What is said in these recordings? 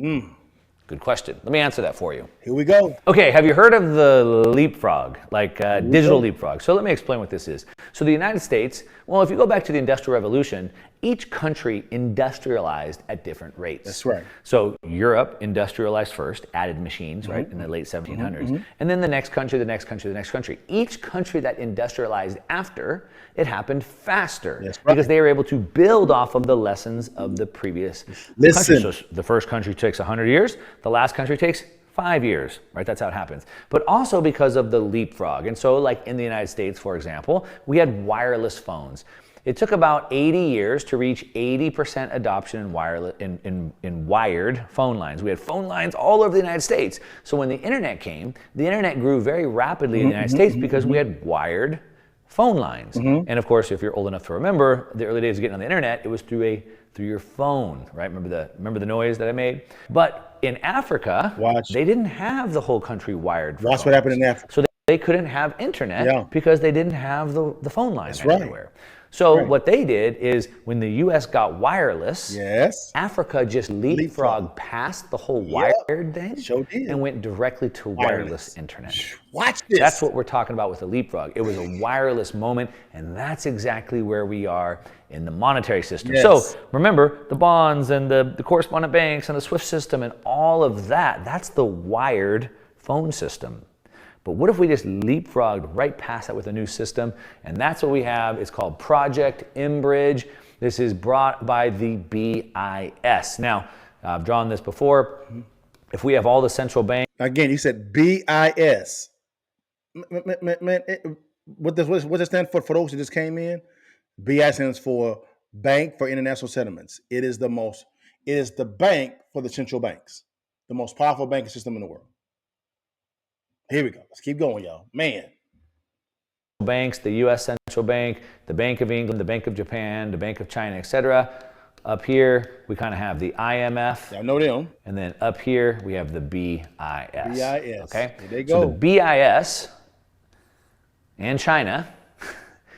Mm. Good question. Let me answer that for you. Here we go. Okay, have you heard of the leapfrog, like digital leapfrog? So let me explain what this is. So the United States, well, if you go back to the Industrial Revolution, each country industrialized at different rates. That's right. So Europe industrialized first, added machines, right, in the late 1700s. And then the next country, the next country, the next country. Each country that industrialized after, it happened faster. That's right. Because they were able to build off of the lessons of the previous country. So the first country takes 100 years, the last country takes 5 years, right? That's how it happens. But also because of the leapfrog. And so like in the United States, for example, we had wireless phones. It took about 80 years to reach 80% adoption in wired phone lines. We had phone lines all over the United States. So when the internet came, the internet grew very rapidly in the United States because we had wired phone lines. And of course, if you're old enough to remember, the early days of getting on the internet, it was through your phone, right? Remember the noise that I made? But in Africa, they didn't have the whole country wired. Watch what happened in Africa. So they couldn't have internet because they didn't have the phone line everywhere. So what they did is when the US got wireless, Africa just leapfrogged past the whole wired thing and went directly to wireless internet. Watch this. That's what we're talking about with the leapfrog. It was a wireless moment, and that's exactly where we are in the monetary system. So remember, the bonds and the correspondent banks and the SWIFT system and all of that, that's the wired phone system. But what if we just leapfrogged right past that with a new system? And that's what we have. It's called Project Bridge. This is brought by the B.I.S. Now, I've drawn this before. If we have all the central banks. Again, you said B.I.S. What does it stand for those who just came in? B.I. stands for Bank for International Settlements. It is the bank for the central banks, the most powerful banking system in the world. Here we go. Let's keep going, y'all. Man. Banks, the U.S. Central Bank, the Bank of England, the Bank of Japan, the Bank of China, etc. Up here, we kind of have the IMF. I know them. And then up here, we have the B.I.S. B.I.S. Okay? Here they go. So the B.I.S. and China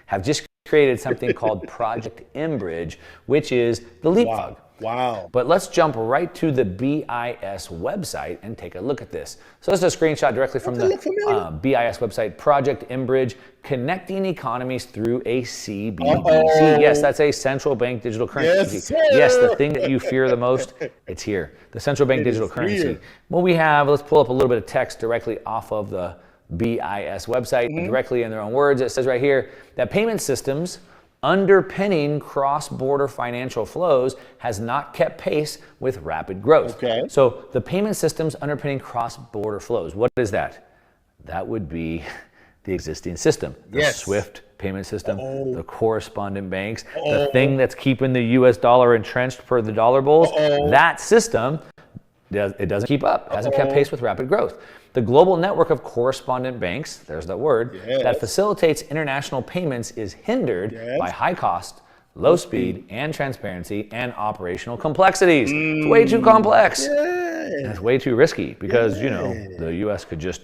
have just created something called Project Bridge, which is the leapfrog. Wow. But let's jump right to the B.I.S. website and take a look at this. So this is a screenshot directly from the B.I.S. website, Project Bridge, connecting economies through a CBDC. Yes, that's a central bank digital currency. Yes, the thing that you fear the most, it's here. The central bank digital currency. What we have, let's pull up a little bit of text directly off of the B.I.S. website, directly in their own words. It says right here that payment systems underpinning cross-border financial flows has not kept pace with rapid growth. So the payment systems underpinning cross-border flows, what is that? That would be the existing system, the SWIFT payment system, the correspondent banks, the thing that's keeping the US dollar entrenched per the dollar bulls. That system, it doesn't keep up, hasn't kept pace with rapid growth. The global network of correspondent banks, there's that word, that facilitates international payments is hindered by high cost, low speed, and transparency, and operational complexities. It's way too complex. And it's way too risky because, you know, the U.S. could just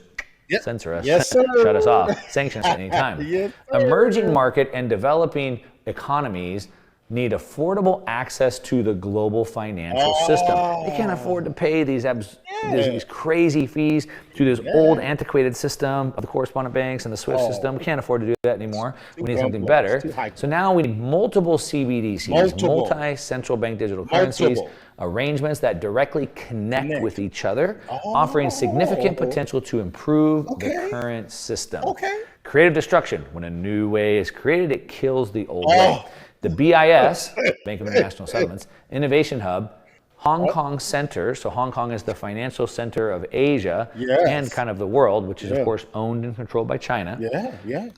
censor us, shut us off, sanction us at any time. Emerging market and developing economies need affordable access to the global financial system. They can't afford to pay these crazy fees to this old antiquated system of the correspondent banks and the SWIFT system. We can't afford to do that anymore. We need something better. So now we need multiple CBDCs, multi-central bank digital currencies, arrangements that directly connect with each other, offering significant potential to improve the current system. Creative destruction. When a new way is created, it kills the old way. The B.I.S., Bank of International Settlements, Innovation Hub, Hong Kong Center, so Hong Kong is the financial center of Asia and kind of the world, which is of course owned and controlled by China.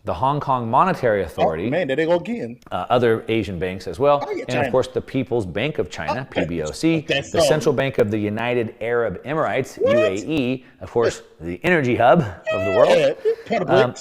The Hong Kong Monetary Authority. There they go again. Other Asian banks as well. And of course the People's Bank of China, PBOC. The Central Bank of the United Arab Emirates, UAE. Of course, the energy hub of the world.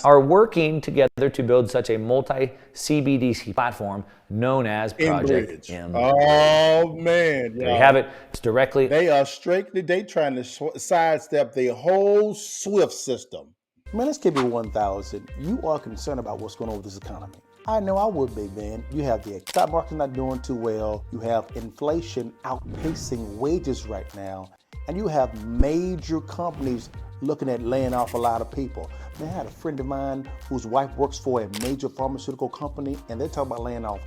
Are working together to build such a multi-CBDC platform known as Project Bridge. Oh man, there you have it. It's directly. They trying to sidestep the whole SWIFT system. Man, let's keep it 1,000. You are concerned about what's going on with this economy. I know I would be, man. You have the stock market not doing too well. You have inflation outpacing wages right now. And you have major companies looking at laying off a lot of people. Man, I had a friend of mine whose wife works for a major pharmaceutical company, and they're talking about laying off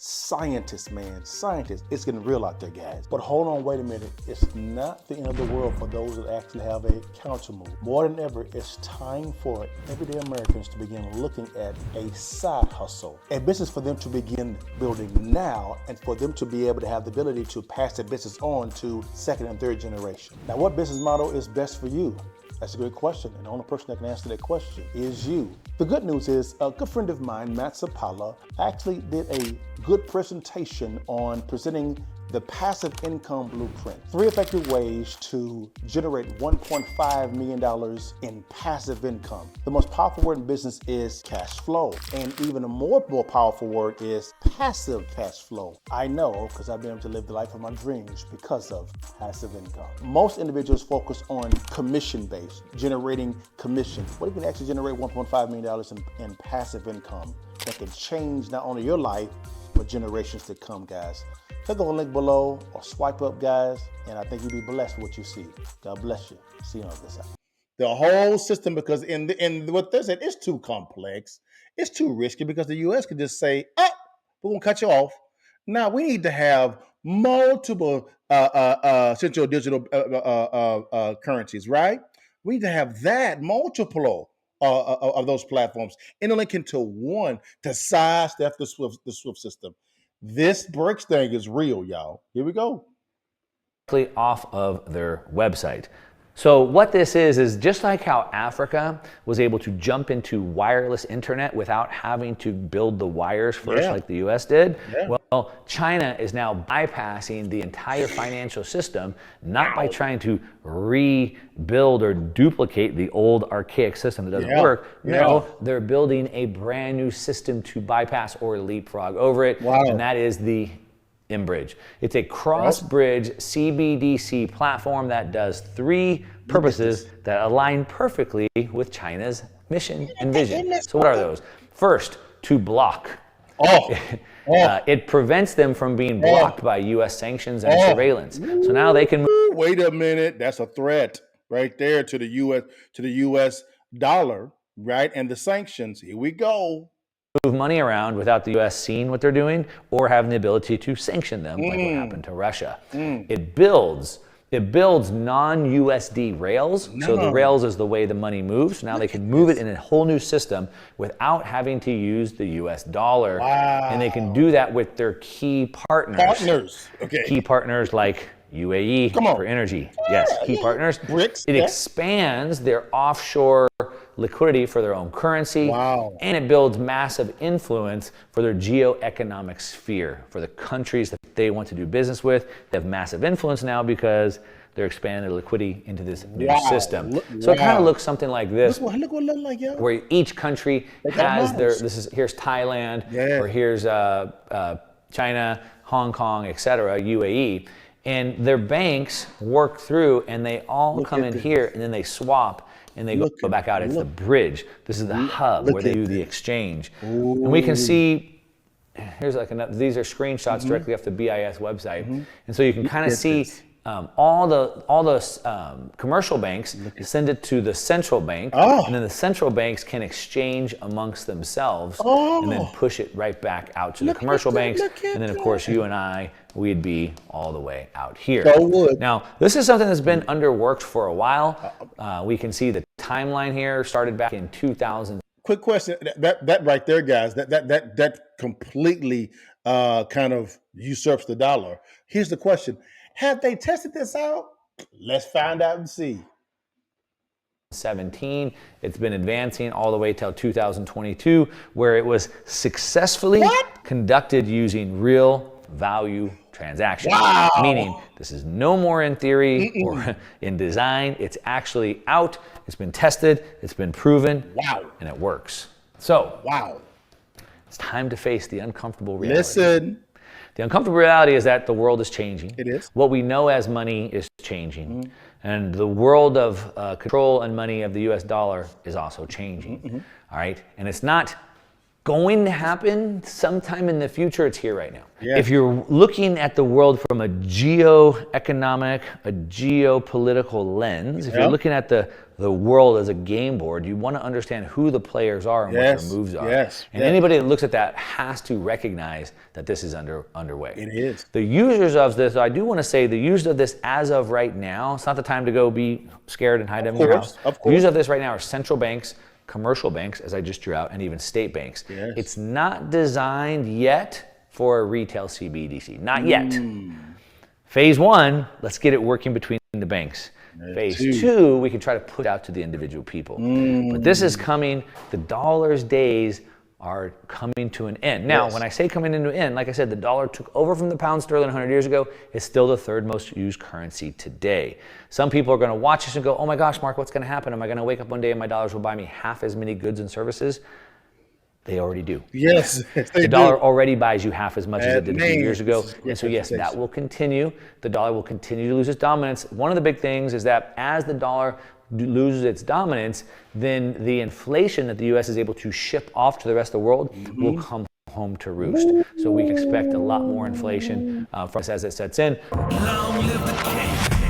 scientists, man, scientists. It's getting real out there, guys. But hold on, wait a minute. It's not the end of the world for those that actually have a counter move. More than ever, it's time for everyday Americans to begin looking at a side hustle, a business for them to begin building now, and for them to be able to have the ability to pass the business on to second and third generation. Now, what business model is best for you? That's a great question, and the only person that can answer that question is you. The good news is a good friend of mine, Matt Sapala, actually did a good presentation on presenting the passive income blueprint. 3 effective ways to generate $1.5 million in passive income. The most powerful word in business is cash flow. And even a more powerful word is passive cash flow. I know, because I've been able to live the life of my dreams because of passive income. Most individuals focus on commission-based, generating commission. What if you can actually generate $1.5 million in passive income that can change not only your life, but generations to come, guys? Click on the link below or swipe up, guys, and I think you'll be blessed with what you see. God bless you. See you on this side. The whole system, because in what they said, it's too complex, it's too risky, because the U.S. could just say, we're gonna cut you off. Now we need to have multiple central digital currencies, right? We need to have that multiple of those platforms interlinking to one to sidestep the SWIFT system. This BRICS thing is real, y'all. Here we go. Off of their website. So what this is just like how Africa was able to jump into wireless internet without having to build the wires first, like the US did. Well, China is now bypassing the entire financial system, not by trying to rebuild or duplicate the old archaic system that doesn't work. No, they're building a brand new system to bypass or leapfrog over it. And that is the Bridge. It's a cross-bridge CBDC platform that does 3 purposes that align perfectly with China's mission and vision. So what are those? First, to block. It prevents them from being blocked by U.S. sanctions and surveillance. So now they can move. Wait a minute, that's a threat right there to the U.S. dollar, right? And the sanctions. Here we go. Move money around without the U.S. seeing what they're doing or having the ability to sanction them, like what happened to Russia. It builds non-USD rails. So the rails is the way the money moves. Now they can move it in a whole new system without having to use the US dollar. And they can do that with their key partners. Key partners like UAE for energy. Key partners. BRICS. It expands their offshore liquidity for their own currency. And it builds massive influence for their geoeconomic sphere, for the countries that they want to do business with. They have massive influence now because they're expanding their liquidity into this new system. So it kind of looks something like this, look what it looks like, yo. Where each country has here's Thailand, or here's China, Hong Kong, etc., UAE. And their banks work through, and they all come in here, and then they swap, and they go back out. It's the bridge. This is the hub where they do the exchange. And we can see, here's like these are screenshots directly off the B.I.S. website. And so you can kind of see all the commercial banks send it to the central bank, and then the central banks can exchange amongst themselves, and then push it right back out to the commercial banks. And then, of course, you and I, we'd be all the way out here. Now, this is something that's been underworked for a while. We can see the timeline here started back in 2000. Quick question, that right there, guys, that completely kind of usurps the dollar. Here's the question. Have they tested this out? Let's find out and see. 17. It's been advancing all the way till 2022, where it was successfully conducted using real value transactions. Meaning this is no more in theory or in design. It's actually out. It's been tested. It's been proven. And it works. So it's time to face the uncomfortable reality. Listen. The uncomfortable reality is that the world is changing. It is. What we know as money is changing. And the world of control and money of the US dollar is also changing. All right. And it's not going to happen sometime in the future. It's here right now. Yes. If you're looking at the world from a geoeconomic, a geopolitical lens, if you're looking at the world as a game board, you want to understand who the players are and what their moves are. And anybody that looks at that has to recognize that this is underway. It is. The users of this, I do want to say the users of this as of right now, it's not the time to go be scared and hide in your house. Of course. The users of this right now are central banks, commercial banks, as I just drew out, and even state banks. Yes. It's not designed yet for a retail CBDC. Not yet. Phase one, let's get it working between the banks. Phase two, we can try to put out to the individual people. But this is coming. The dollar's days are coming to an end. Now, when I say coming into an end, like I said, the dollar took over from the pound sterling 100 years ago. It's still the third most used currency today. Some people are going to watch this and go, oh my gosh, Mark, what's going to happen? Am I going to wake up one day and my dollars will buy me half as many goods and services? They already do. Yes, the dollar already buys you half as much as it did a few years ago. And so yes, that will continue. The dollar will continue to lose its dominance. One of the big things is that as the dollar loses its dominance, then the inflation that the U.S. is able to ship off to the rest of the world will come home to roost. So we can expect a lot more inflation from us as it sets in. Long live the king.